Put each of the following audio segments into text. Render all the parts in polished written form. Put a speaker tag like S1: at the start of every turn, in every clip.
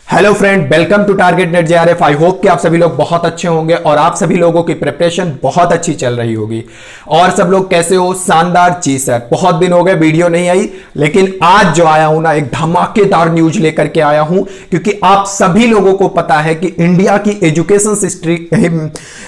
S1: Hello friend, welcome to target NET JRF. I hope कि आप सभी लोग बहुत अच्छे होंगे और आप सभी लोगों की प्रिपरेशन बहुत अच्छी चल रही होगी। और सब लोग कैसे हो? शानदार। जी सर, बहुत दिन हो गए वीडियो नहीं आई, लेकिन आज जो आया हूं ना, एक धमाकेदार न्यूज लेकर के आया हूं, क्योंकि आप सभी लोगों को पता है कि इंडिया की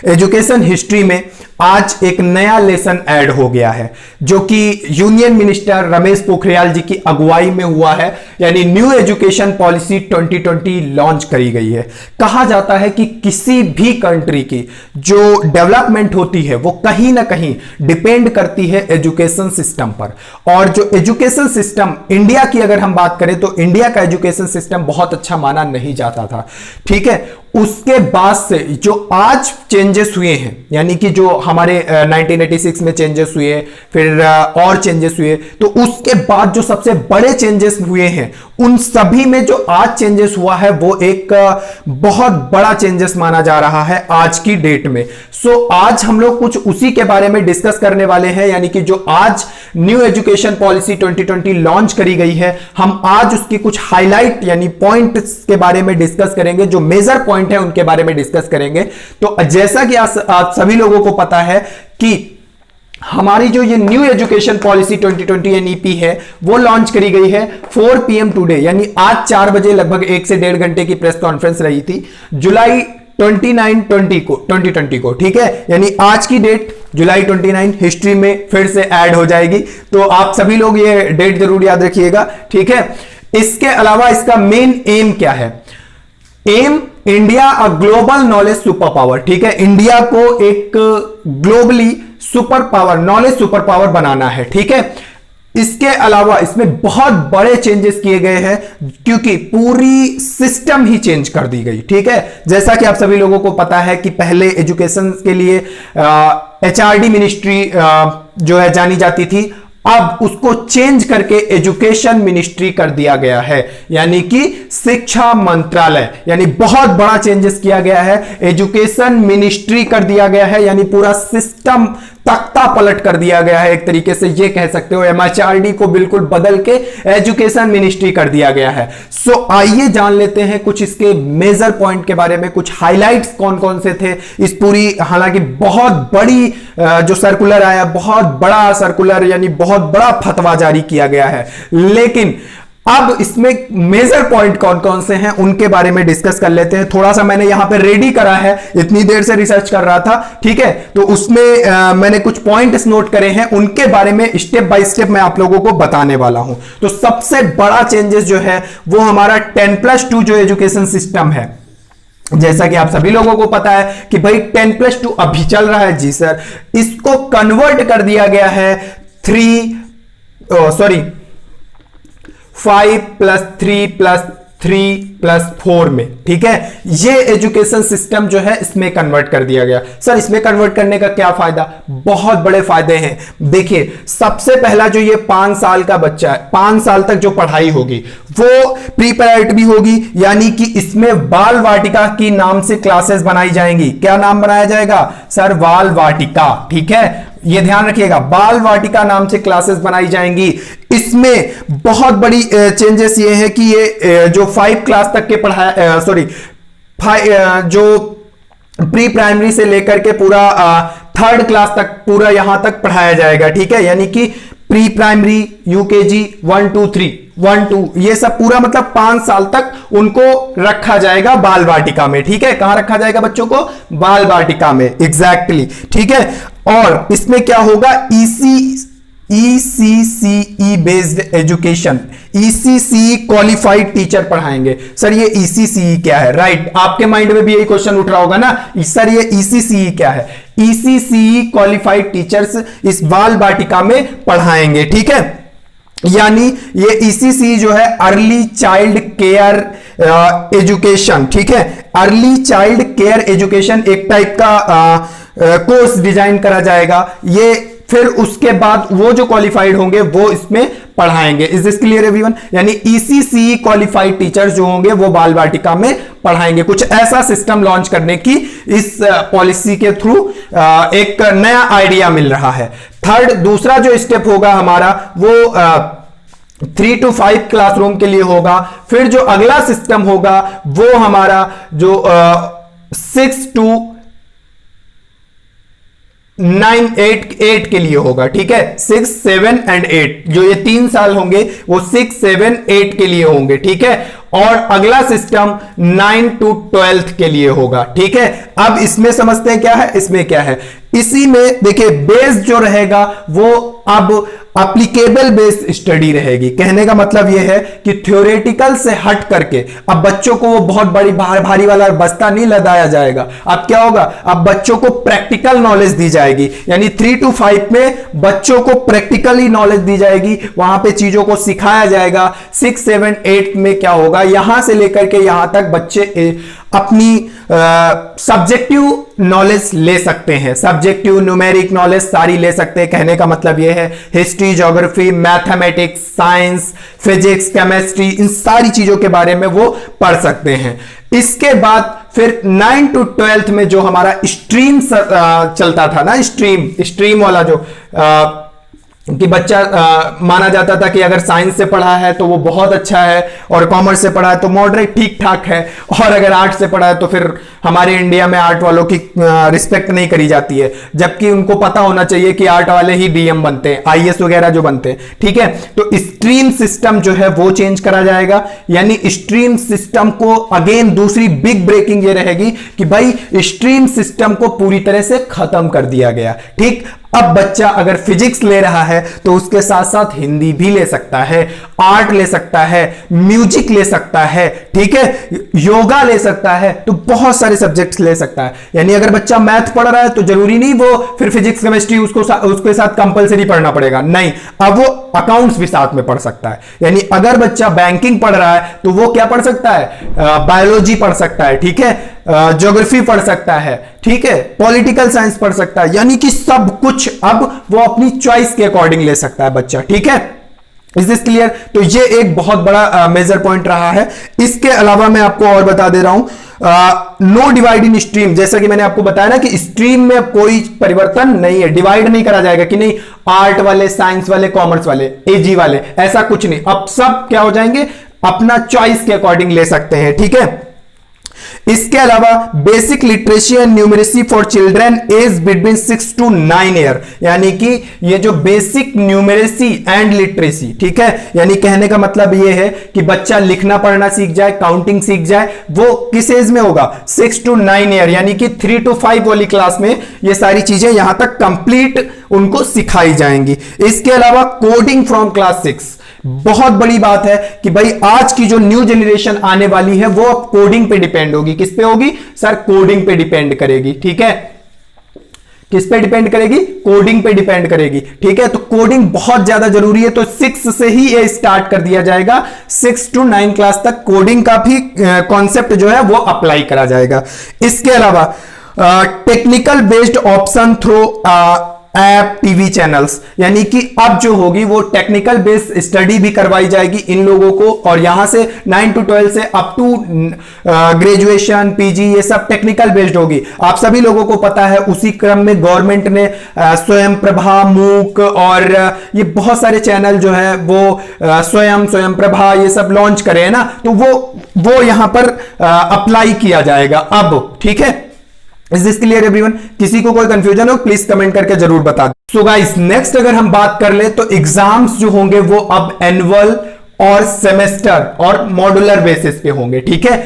S1: एजुकेशन हिस्ट्री में आज एक नया लेसन ऐड हो गया है, जो कि यूनियन मिनिस्टर रमेश पोखरियाल जी की अगुवाई में हुआ है। यानी न्यू एजुकेशन पॉलिसी 2020 लॉन्च करी गई है। कहा जाता है कि किसी भी कंट्री की जो डेवलपमेंट होती है वो कहीं ना कहीं डिपेंड करती है एजुकेशन सिस्टम पर। और जो एजुकेशन सिस्टम इंडिया की अगर हम बात करें तो इंडिया का एजुकेशन सिस्टम बहुत अच्छा माना नहीं जाता था। ठीक है, उसके बाद से जो आज चेंजेस हुए हैं, यानी कि जो हमारे 1986 में चेंजेस हुए, फिर और चेंजेस हुए, तो उसके बाद जो सबसे बड़े चेंजेस हुए हैं, उन सभी में जो आज चेंजेस हुआ है वो एक बहुत बड़ा चेंजेस माना जा रहा है आज की डेट में। सो आज हम लोग कुछ उसी के बारे में डिस्कस करने वाले हैं। यानी कि जो आज न्यू एजुकेशन पॉलिसी 2020 लॉन्च करी गई है, हम आज उसकी कुछ हाईलाइट यानी पॉइंट्स के बारे में डिस्कस करेंगे, जो मेजर पॉइंट है उनके बारे में डिस्कस करेंगे। तो जैसा कि आप सभी लोगों को पता है कि हमारी जो ये न्यू एजुकेशन पॉलिसी 2020 एनईपी है वो लॉन्च करी गई है 4 PM टुडे, यानी आज 4 बजे, लगभग 1 से 1.5 घंटे की प्रेस कॉन्फ्रेंस रही थी जुलाई 2020 को। ठीक है, यानी आज की डेट जुलाई 29 हिस्ट्री में फिर से ऐड हो जाएगी। तो आप सभी लोग ये डेट जरूर याद रखिएगा। ठीक है, इसके अलावा इसका मेन एम क्या है? Aim India a global knowledge super power. ठीक है, इंडिया को एक globally super power, knowledge super power बनाना है। ठीक है, इसके अलावा इसमें बहुत बड़े चेंजेस किए गए हैं, क्योंकि पूरी सिस्टम ही चेंज कर दी गई। ठीक है, जैसा कि आप सभी लोगों को पता है कि पहले एजुकेशन के लिए HRD मिनिस्ट्री जो है जानी जाती थी, अब उसको चेंज करके एजुकेशन मिनिस्ट्री कर दिया गया है, यानी कि शिक्षा मंत्रालय। यानी बहुत बड़ा चेंजेस किया गया है, एजुकेशन मिनिस्ट्री कर दिया गया है, यानी पूरा सिस्टम तख्ता पलट कर दिया गया है। एक तरीके से ये कह सकते हो, MHRD को बिल्कुल बदल के एजुकेशन मिनिस्ट्री कर दिया गया है। सो आइए जान लेते हैं कुछ इसके मेजर पॉइंट के बारे में, कुछ हाइलाइट्स कौन कौन से थे इस पूरी, हालांकि बहुत बड़ी जो सर्कुलर आया, बहुत बड़ा सर्कुलर, यानी बहुत बड़ा फतवा जारी किया गया है। लेकिन अब इसमें मेजर पॉइंट कौन कौन से हैं उनके बारे में डिस्कस कर लेते हैं। थोड़ा सा मैंने यहां पे रेडी करा है, इतनी देर से रिसर्च कर रहा था। ठीक है, तो उसमें मैंने कुछ पॉइंट्स नोट करे हैं, उनके बारे में स्टेप बाय स्टेप मैं आप लोगों को बताने वाला हूं। तो सबसे बड़ा चेंजेस जो है वो हमारा 10+2 जो एजुकेशन सिस्टम है, जैसा कि आप सभी लोगों को पता है कि भाई 10+2 अभी चल रहा है। जी सर, इसको कन्वर्ट कर दिया गया है 5+3+3+4 में। ठीक है, ये एजुकेशन सिस्टम जो है इसमें कन्वर्ट कर दिया गया। सर, इसमें कन्वर्ट करने का क्या फायदा? बहुत बड़े फायदे हैं। देखिए, सबसे पहला जो ये 5 साल का बच्चा है, 5 साल तक जो पढ़ाई होगी वो प्री प्रायोरिटी होगी, यानी कि इसमें बाल वाटिका की नाम से क्लासेस बनाई जाएंगी। क्या नाम बनाया जाएगा? सर, बाल वाटिका। ठीक है, ये ध्यान रखिएगा, बाल वाटिका नाम से क्लासेस बनाई जाएंगी। इसमें बहुत बड़ी चेंजेस ये है कि ये जो 5 क्लास तक के जो प्री प्राइमरी से लेकर के पूरा 3rd क्लास तक पूरा यहां तक पढ़ाया जाएगा। ठीक है, यानी कि प्री प्राइमरी, UKG 1 2 3 1 2 ये सब पूरा, मतलब 5 साल तक उनको रखा जाएगा बाल वाटिका में। ठीक है, कहां रखा जाएगा बच्चों को? बाल वाटिका में, एग्जैक्टली। ठीक है, और इसमें क्या होगा? ECCE based education, ECCE qualified teacher पढ़ाएंगे। सर, ये ECCE क्या है? राइट, आपके माइंड में भी यही क्वेश्चन उठ रहा होगा ना, सर ये ECCE क्या है? ECCE क्वालिफाइड टीचर्स इस बाल वाटिका में पढ़ाएंगे। ठीक है, यानी ये ECCE जो है अर्ली चाइल्ड केयर एजुकेशन। ठीक है, अर्ली चाइल्ड केयर एजुकेशन एक टाइप का कोर्स डिजाइन करा जाएगा। ये फिर उसके बाद वो जो क्वालिफाइड होंगे वो इसमें पढ़ाएंगे। Is this clear everyone? यानी ECCE क्वालिफाइड टीचर्स जो होंगे वो बाल वाटिका में पढ़ाएंगे। कुछ ऐसा सिस्टम लॉन्च करने की इस पॉलिसी के थ्रू एक नया आइडिया मिल रहा है। दूसरा जो स्टेप होगा हमारा वो 3 to 5 क्लासरूम के लिए होगा। फिर जो अगला सिस्टम होगा वो हमारा जो 6 to 9 8 के लिए होगा, ठीक है। 6 7 and 8 जो ये 3 साल होंगे वो 6 7 8 के लिए होंगे, ठीक है। और अगला सिस्टम 9 to 12 के लिए होगा, ठीक है। अब इसमें समझते हैं क्या है, इसमें क्या है। इसी में देखिए बेस जो रहेगा वो अब एप्लीकेबल बेस्ड स्टडी रहेगी। कहने का मतलब यह है कि थ्योरेटिकल से हट करके अब बच्चों को वो बहुत बड़ी भारी वाला बस्ता नहीं लदाया जाएगा। अब क्या होगा, अब बच्चों को प्रैक्टिकल नॉलेज दी जाएगी, यानी 3 to 5 में बच्चों को प्रैक्टिकली नॉलेज दी जाएगी, वहां पे चीजों को सिखाया जाएगा। 6 7 8 में क्या होगा, यहां से लेकर के यहां तक बच्चे अपनी सब्जेक्टिव नॉलेज ले सकते हैं, सब्जेक्टिव न्यूमेरिक नॉलेज सारी ले सकते हैं। कहने का मतलब यह है history, geography, mathematics, science, physics, chemistry, इन सारी चीजों के बारे में वो पढ़ सकते हैं। इसके बाद फिर 9 to 12 में जो हमारा स्ट्रीम चलता था ना, स्ट्रीम वाला जो कि बच्चा माना जाता था कि अगर साइंस से पढ़ा है तो वो बहुत अच्छा है, और कॉमर्स से पढ़ा है तो मॉडरेट ठीक ठाक है, और अगर आर्ट से पढ़ा है तो फिर हमारे इंडिया में आर्ट वालों की रिस्पेक्ट नहीं करी जाती है, जबकि उनको पता होना चाहिए कि आर्ट वाले ही डीएम बनते हैं, आईएएस वगैरह जो बनते हैं, ठीक है। तो स्ट्रीम सिस्टम जो है वो चेंज करा जाएगा, यानी स्ट्रीम सिस्टम को अगेन दूसरी बिग ब्रेकिंग ये रहेगी कि भाई स्ट्रीम सिस्टम को पूरी तरह से खत्म कर दिया गया, ठीक। अब बच्चा अगर फिजिक्स ले रहा है तो उसके साथ साथ हिंदी भी ले सकता है, आर्ट ले सकता है, म्यूजिक ले सकता है, ठीक है, योगा ले सकता है, तो बहुत सारे सब्जेक्ट्स ले सकता है। यानी अगर बच्चा मैथ पढ़ रहा है तो जरूरी नहीं वो फिर फिजिक्स केमिस्ट्री उसके साथ कंपलसरी पढ़ना पड़ेगा, नहीं, अब वो अकाउंट्स भी साथ में पढ़ सकता है। यानी अगर बच्चा बैंकिंग पढ़ रहा है तो वो क्या पढ़ सकता है, बायोलॉजी पढ़ सकता है, ठीक है, ज्योग्राफी पढ़ सकता है, ठीक है, पॉलिटिकल साइंस पढ़ सकता है, यानी कि सब कुछ अब वो अपनी चॉइस के अकॉर्डिंग ले सकता है बच्चा, ठीक है। Is this clear? तो ये एक बहुत बड़ा मेजर पॉइंट रहा है। इसके अलावा मैं आपको और बता दे रहा हूं, नो डिवाइड इन स्ट्रीम, जैसा कि मैंने आपको बताया ना कि स्ट्रीम में कोई परिवर्तन नहीं है, डिवाइड नहीं करा जाएगा कि नहीं आर्ट वाले, साइंस वाले, कॉमर्स वाले, एजी वाले, ऐसा कुछ नहीं। अब सब क्या हो जाएंगे, अपना चॉइस के अकॉर्डिंग ले सकते हैं, ठीक है। इसके अलावा basic literacy and numeracy for children age between 6 to 9 year, यानी कि ये जो बेसिक न्यूमरेसी एंड लिटरेसी, ठीक है, यानी कहने का मतलब ये है कि बच्चा लिखना पढ़ना सीख जाए, काउंटिंग सीख जाए, वो किस एज में होगा, 6 to 9 ईयर, यानी कि 3 to 5 वाली क्लास में ये सारी चीजें यहां तक कंप्लीट उनको सिखाई जाएंगी। इसके अलावा कोडिंग फ्रॉम क्लास 6, बहुत बड़ी बात है कि भाई आज की जो न्यू जनरेशन आने वाली है वो अब कोडिंग पे डिपेंड होगी। किस पे होगी सर, कोडिंग पे डिपेंड करेगी, ठीक है। किस पे डिपेंड करेगी, कोडिंग पे डिपेंड करेगी, ठीक है। तो कोडिंग बहुत ज्यादा जरूरी है, तो 6 से ही ये स्टार्ट कर दिया जाएगा, 6 to 9 क्लास तक कोडिंग का भी कॉन्सेप्ट जो है वो अप्लाई करा जाएगा। इसके अलावा technical based option through app, TV channels, यानी कि अब जो होगी वो टेक्निकल बेस्ड स्टडी भी करवाई जाएगी इन लोगों को, और यहां से 9 to 12 से अप टू ग्रेजुएशन, पीजी, ये सब टेक्निकल बेस्ड होगी। आप सभी लोगों को पता है उसी क्रम में गवर्नमेंट ने स्वयं प्रभा, मूक और ये बहुत सारे चैनल जो है वो स्वयं प्रभा ये सब लॉन्च करे है ना, तो वो यहां पर अप्लाई किया जाएगा अब, ठीक है। Is this clear everyone? किसी को कोई कंफ्यूजन हो प्लीज कमेंट करके जरूर बता दो। सो गाइस नेक्स्ट अगर हम बात कर ले तो एग्जाम्स जो होंगे वो अब एनुअल और सेमेस्टर और मॉड्यूलर बेसिस पे होंगे, ठीक है।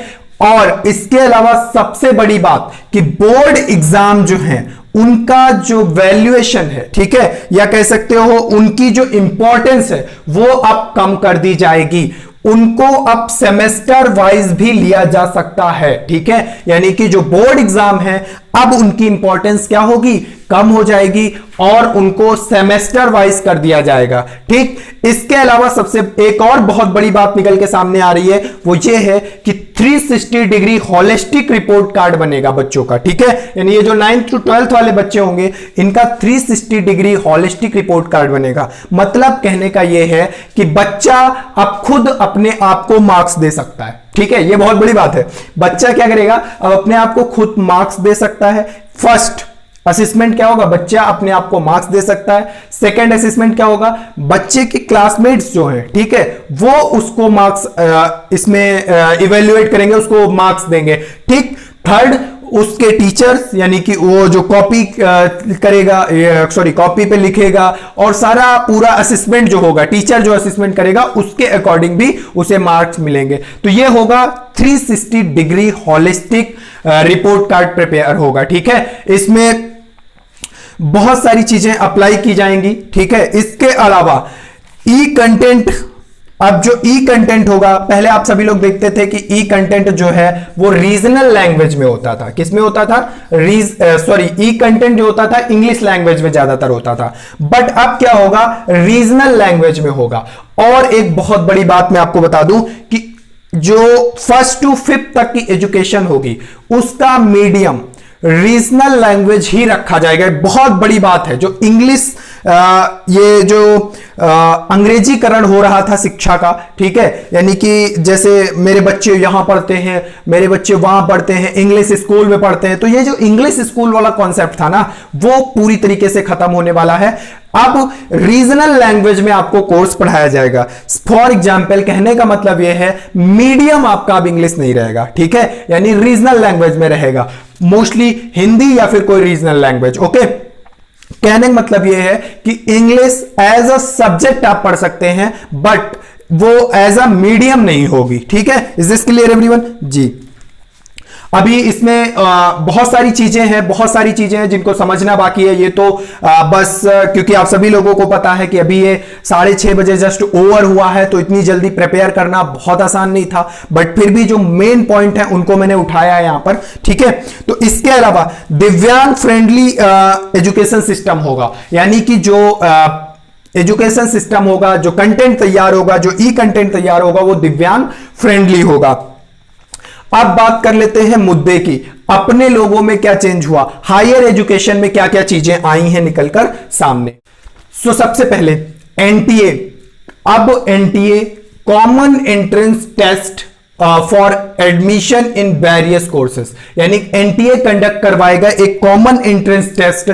S1: और इसके अलावा सबसे बड़ी बात कि बोर्ड एग्जाम जो है उनका जो वैल्यूएशन है, ठीक है, या कह सकते हो उनकी जो इंपॉर्टेंस है वो अब कम कर दी जाएगी। उनको अब सेमेस्टर वाइज भी लिया जा सकता है, ठीक है, यानी कि जो बोर्ड एग्जाम है अब उनकी इंपॉर्टेंस क्या होगी, कम हो जाएगी और उनको सेमेस्टर वाइज कर दिया जाएगा, ठीक। इसके अलावा सबसे एक और बहुत बड़ी बात निकल के सामने आ रही है, वो ये है कि 360 डिग्री होलिस्टिक रिपोर्ट कार्ड बनेगा बच्चों का, ठीक है। यानी ये जो 9th to 12th वाले बच्चे होंगे इनका 360 डिग्री होलिस्टिक रिपोर्ट कार्ड बनेगा। मतलब कहने का ये है कि बच्चा अब खुद अपने आप को मार्क्स दे सकता है, ठीक है, ये बहुत बड़ी बात है। बच्चा क्या करेगा, अब अपने आप को खुद मार्क्स दे सकता है, फर्स्ट असेसमेंट क्या होगा, बच्चा अपने आप को मार्क्स दे सकता है। सेकंड असेसमेंट क्या होगा, बच्चे के क्लासमेट्स जो हैं, ठीक है, वो उसको मार्क्स इसमें इवेल्युएट करेंगे, उसको मार्क्स देंगे, ठीक। थर्ड, उसके टीचर्स, यानी कि वो जो कॉपी करेगा, सॉरी कॉपी पे लिखेगा, और सारा पूरा असेसमेंट जो होगा, टीचर जो असेसमेंट करेगा उसके अकॉर्डिंग भी उसे मार्क्स मिलेंगे। तो ये होगा 360 degree holistic report card prepare होगा, ठीक है। इसमें बहुत सारी चीजें अप्लाई की जाएंगी, ठीक है। इसके अलावा ई कंटेंट, अब जो ई कंटेंट होगा, पहले आप सभी लोग देखते थे कि ई कंटेंट जो है वो रीजनल लैंग्वेज में होता था। किस में होता था, ई कंटेंट जो होता था इंग्लिश लैंग्वेज में ज्यादातर होता था, बट अब क्या होगा, रीजनल लैंग्वेज में होगा। और एक बहुत बड़ी बात मैं आपको बता दूं कि जो 1st to 5th तक की एजुकेशन होगी उसका मीडियम रीजनल लैंग्वेज ही रखा जाएगा। बहुत बड़ी बात है, जो इंग्लिश ये जो अंग्रेजीकरण हो रहा था शिक्षा का, ठीक है, यानी कि जैसे मेरे बच्चे यहां पढ़ते हैं, मेरे बच्चे वहां पढ़ते हैं, इंग्लिश स्कूल में पढ़ते हैं, तो ये जो इंग्लिश स्कूल वाला कॉन्सेप्ट था ना, वो पूरी तरीके से खत्म होने वाला है। अब रीजनल लैंग्वेज में आपको कोर्स पढ़ाया जाएगा। फॉर एग्जाम्पल, कहने का मतलब यह है मीडियम आपका अब इंग्लिश नहीं रहेगा, ठीक है, यानी रीजनल लैंग्वेज में रहेगा, मोस्टली हिंदी या फिर कोई रीजनल लैंग्वेज, ओके। कहने का मतलब यह है कि इंग्लिश एज अ सब्जेक्ट आप पढ़ सकते हैं, बट वो एज अ मीडियम नहीं होगी, ठीक है। Is this clear everyone? जी। अभी इसमें बहुत सारी चीजें हैं, बहुत सारी चीजें हैं जिनको समझना बाकी है। ये तो बस क्योंकि आप सभी लोगों को पता है कि अभी ये 6:30 बजे जस्ट ओवर हुआ है, तो इतनी जल्दी प्रिपेयर करना बहुत आसान नहीं था, बट फिर भी जो मेन पॉइंट है उनको मैंने उठाया है यहां पर, ठीक है। तो इसके अलावा दिव्यांग फ्रेंडली एजुकेशन सिस्टम होगा, यानी कि जो एजुकेशन सिस्टम होगा, जो कंटेंट तैयार होगा, जो ई कंटेंट तैयार होगा, वो दिव्यांग फ्रेंडली होगा। अब बात कर लेते हैं मुद्दे की, अपने लोगों में क्या चेंज हुआ, हायर एजुकेशन में क्या क्या चीजें आई हैं निकलकर सामने। सो सबसे पहले एनटीए, अब NTA common entrance test for admission in various courses, यानी एनटीए कंडक्ट करवाएगा एक कॉमन एंट्रेंस टेस्ट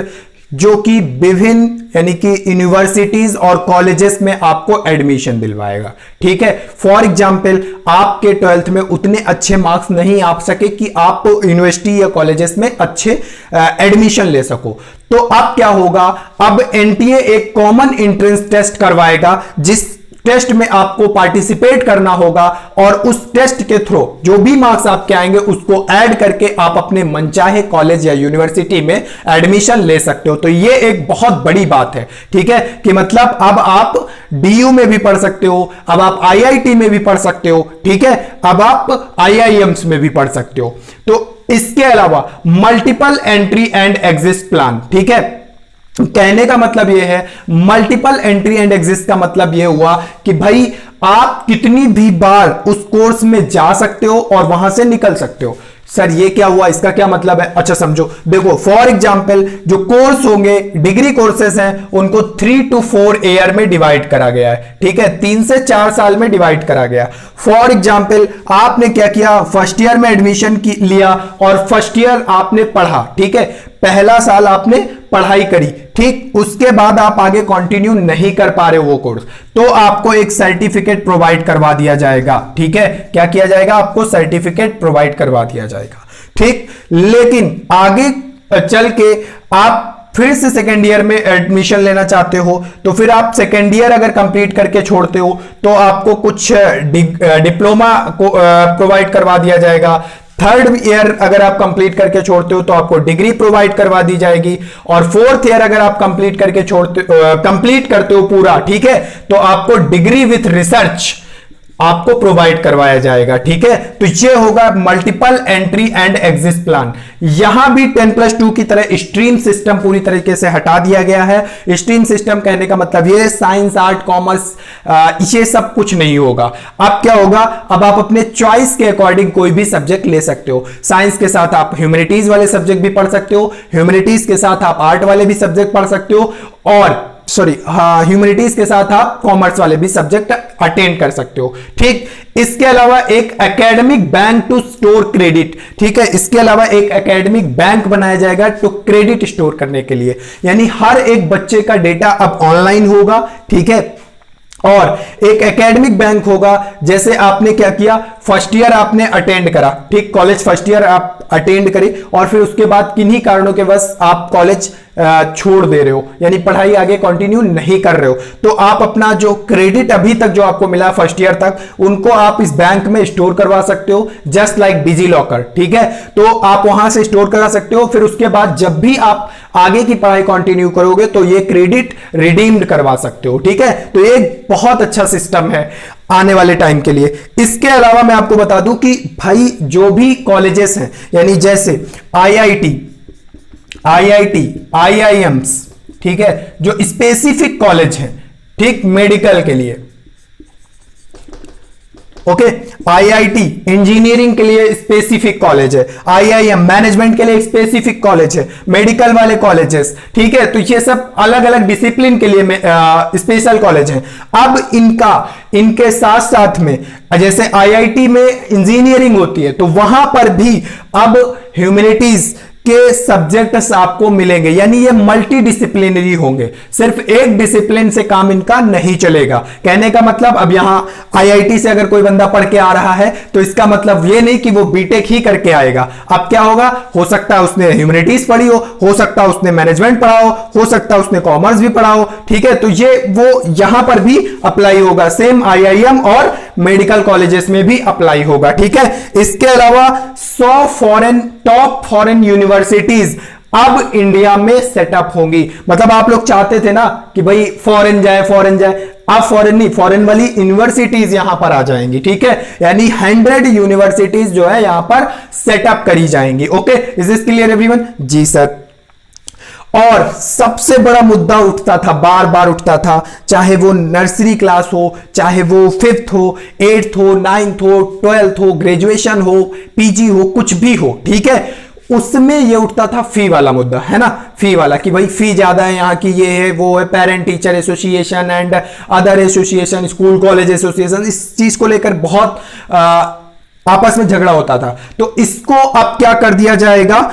S1: जो कि विभिन्न यानी कि यूनिवर्सिटीज और कॉलेजेस में आपको एडमिशन दिलवाएगा, ठीक है। फॉर एग्जांपल, आपके 12th में उतने अच्छे मार्क्स नहीं आ सके कि आप यूनिवर्सिटी या कॉलेजेस में अच्छे एडमिशन ले सको, तो अब क्या होगा, अब एनटीए एक कॉमन एंट्रेंस टेस्ट करवाएगा, जिस टेस्ट में आपको पार्टिसिपेट करना होगा, और उस टेस्ट के थ्रू जो भी मार्क्स आपके आएंगे उसको ऐड करके आप अपने मनचाहे कॉलेज या यूनिवर्सिटी में एडमिशन ले सकते हो। तो ये एक बहुत बड़ी बात है, ठीक है, कि मतलब अब आप डीयू में भी पढ़ सकते हो, अब आप आईआईटी में भी पढ़ सकते हो, ठीक है, अब आप आईआईएम्स में भी पढ़ सकते हो। तो इसके अलावा multiple entry and exit plan, ठीक है। कहने का मतलब यह है, मल्टीपल एंट्री एंड एग्जिट का मतलब यह हुआ कि भाई आप कितनी भी बार उस कोर्स में जा सकते हो और वहां से निकल सकते हो। सर ये क्या हुआ, इसका क्या मतलब है? अच्छा समझो, देखो फॉर एग्जांपल जो कोर्स होंगे, डिग्री कोर्सेस हैं, उनको 3 to 4 ईयर में डिवाइड करा गया है, ठीक है, 3 से 4 साल में डिवाइड करा गया। फॉर एग्जांपल आपने क्या किया, फर्स्ट ईयर में एडमिशन लिया और फर्स्ट ईयर आपने पढ़ा, ठीक है, पहला साल आपने पढ़ाई करी, ठीक, उसके बाद आप आगे कंटिन्यू नहीं कर पा रहे वो कोर्स, तो आपको एक सर्टिफिकेट प्रोवाइड करवा दिया जाएगा, ठीक है, क्या किया जाएगा, आपको सर्टिफिकेट प्रोवाइड करवा दिया जाएगा, ठीक। लेकिन आगे चल के आप फिर से सेकेंड ईयर में एडमिशन लेना चाहते हो, तो फिर आप सेकेंड ईयर अगर कंप्लीट करके छोड़ते हो तो आपको कुछ डिप्लोमा को प्रोवाइड करवा दिया जाएगा। थर्ड ईयर अगर आप कंप्लीट करके छोड़ते हो तो आपको डिग्री प्रोवाइड करवा दी जाएगी, और फोर्थ ईयर अगर आप कंप्लीट करके कंप्लीट करते हो पूरा, ठीक है, तो आपको डिग्री विथ रिसर्च आपको प्रोवाइड करवाया जाएगा, ठीक है। तो ये होगा multiple entry and exit plan. यहां भी 10+2 की तरह स्ट्रीम सिस्टम पूरी तरीके से हटा दिया गया है। स्ट्रीम सिस्टम कहने का मतलब ये साइंस, आर्ट, कॉमर्स, ये सब कुछ नहीं होगा। अब क्या होगा, अब आप अपने चॉइस के अकॉर्डिंग कोई भी सब्जेक्ट ले सकते हो। साइंस के साथ आप ह्यूमैनिटीज वाले सब्जेक्ट भी पढ़ सकते हो, ह्यूमैनिटीज के साथ आप आर्ट वाले भी सब्जेक्ट पढ़ सकते हो, और सॉरी हाँ, ह्यूमैनिटीज के साथ आप कॉमर्स वाले भी सब्जेक्ट अटेंड कर सकते हो। ठीक, इसके अलावा एक academic bank to store credit, ठीक है, इसके अलावा एक एकेडमिक बैंक बनाया जाएगा टू क्रेडिट स्टोर करने के लिए, यानी हर एक बच्चे का डेटा अब ऑनलाइन होगा। ठीक है, और एक एकेडमिक बैंक होगा। जैसे आपने क्या किया, फर्स्ट ईयर आपने अटेंड करा, ठीक, कॉलेज फर्स्ट ईयर आप अटेंड करी और फिर उसके बाद किन्हीं कारणों के बस आप कॉलेज छोड़ दे रहे हो, यानी पढ़ाई आगे कंटिन्यू नहीं कर रहे हो, तो आप अपना जो क्रेडिट अभी तक जो आपको मिला फर्स्ट ईयर तक, उनको आप इस बैंक में स्टोर करवा सकते हो, जस्ट लाइक डिजी लॉकर। ठीक है, तो आप वहां से स्टोर करा सकते हो। फिर उसके बाद जब भी आप आगे की पढ़ाई कंटिन्यू करोगे तो ये क्रेडिट रिडीम्ड करवा सकते हो। ठीक है, तो ये बहुत अच्छा सिस्टम है आने वाले टाइम के लिए। इसके अलावा मैं आपको बता दूं कि भाई जो भी कॉलेजेस हैं, यानी जैसे आईआईटी, आईआईएम्स, ठीक है, जो स्पेसिफिक कॉलेज हैं, ठीक, मेडिकल के लिए, ओके, आईआईटी इंजीनियरिंग के लिए स्पेसिफिक कॉलेज है, आईआईएम मैनेजमेंट के लिए स्पेसिफिक कॉलेज है, मेडिकल वाले कॉलेजेस, ठीक है, तो ये सब अलग अलग डिसिप्लिन के लिए स्पेशल कॉलेज हैं। अब इनके साथ साथ में जैसे आईआईटी में इंजीनियरिंग होती है, तो वहां पर भी अब ह्यूमैनिटीज के सब्जेक्ट्स आपको मिलेंगे, यानी ये मल्टी डिसिप्लिनरी होंगे, सिर्फ एक डिसिप्लिन से काम इनका नहीं चलेगा। कहने का मतलब अब यहां आईआईटी से अगर कोई बंदा पढ़ के आ रहा है तो इसका मतलब ये नहीं कि वो बीटेक ही करके आएगा। अब क्या होगा, हो सकता है उसने ह्यूमैनिटीज पढ़ी हो सकता है उसने मैनेजमेंट पढ़ा हो सकता है उसने कॉमर्स भी पढ़ा हो। ठीक है, तो ये वो यहां पर भी अप्लाई होगा, सेम आईआईएम और मेडिकल कॉलेजेस में भी अप्लाई होगा। ठीक है, इसके अलावा 100 टॉप फॉरेन यूनिवर्सिटीज अब इंडिया में सेटअप होंगी। मतलब आप लोग चाहते थे ना कि भाई फॉरेन जाए, अब फॉरेन नहीं, फॉरेन वाली यूनिवर्सिटीज यहां पर आ जाएंगी। ठीक है, यानी 100 यूनिवर्सिटीज जो है यहां पर सेटअप करी जाएंगी। Okay, is this clear everyone? जी सर। और सबसे बड़ा मुद्दा उठता था, बार बार उठता था, चाहे वो नर्सरी क्लास हो, चाहे वो 5th हो, 8th हो, 9th हो, 12th हो, ग्रेजुएशन हो, पीजी हो, कुछ भी हो। ठीक है, उसमें ये उठता था फी वाला मुद्दा, है ना, फी वाला, कि भाई फी ज्यादा है यहाँ की, ये है वो है, parent teacher association and other association, school college association, इस चीज को लेकर बहुत आपस में झगड़ा होता था। तो इसको अब क्या कर दिया जाएगा,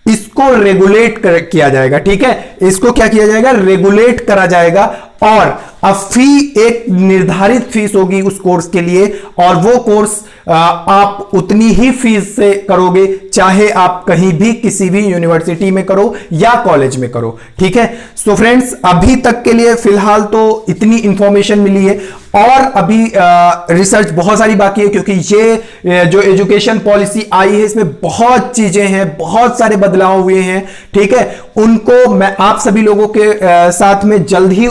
S1: इसको रेगुलेट किया जाएगा। ठीक है, इसको क्या किया जाएगा, रेगुलेट करा जाएगा, और अब फी एक निर्धारित फीस होगी उस कोर्स के लिए, और वो कोर्स आप उतनी ही फीस से करोगे, चाहे आप कहीं भी किसी भी यूनिवर्सिटी में करो या कॉलेज में करो। ठीक है, सो फ्रेंड्स, अभी तक के लिए फिलहाल तो इतनी इंफॉर्मेशन मिली है, और अभी रिसर्च बहुत सारी बाकी है, क्योंकि ये जो एजुकेशन पॉलिसी आई है इसमें बहुत चीजें हैं, बहुत सारे बदलाव हुए हैं। ठीक है, उनको मैं आप सभी लोगों के साथ में जल्द ही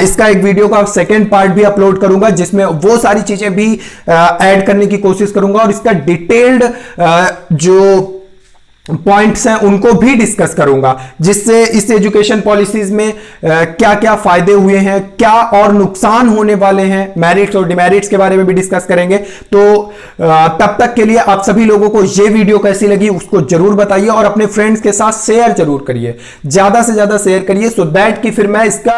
S1: इसका एक वीडियो का सेकंड पार्ट भी अपलोड करूंगा, जिसमें वो सारी चीजें भी ऐड करने की कोशिश करूंगा, और इसका डिटेल्ड जो पॉइंट्स हैं उनको भी डिस्कस करूंगा, जिससे इस एजुकेशन पॉलिसीज में क्या क्या फायदे हुए हैं, क्या और नुकसान होने वाले हैं, मेरिट्स और डिमेरिट्स के बारे में भी डिस्कस करेंगे। तो तब तक के लिए आप सभी लोगों को ये वीडियो कैसी लगी उसको जरूर बताइए, और अपने फ्रेंड्स के साथ शेयर जरूर करिए, ज्यादा से ज्यादा शेयर करिए, सो दैट कि फिर मैं इसका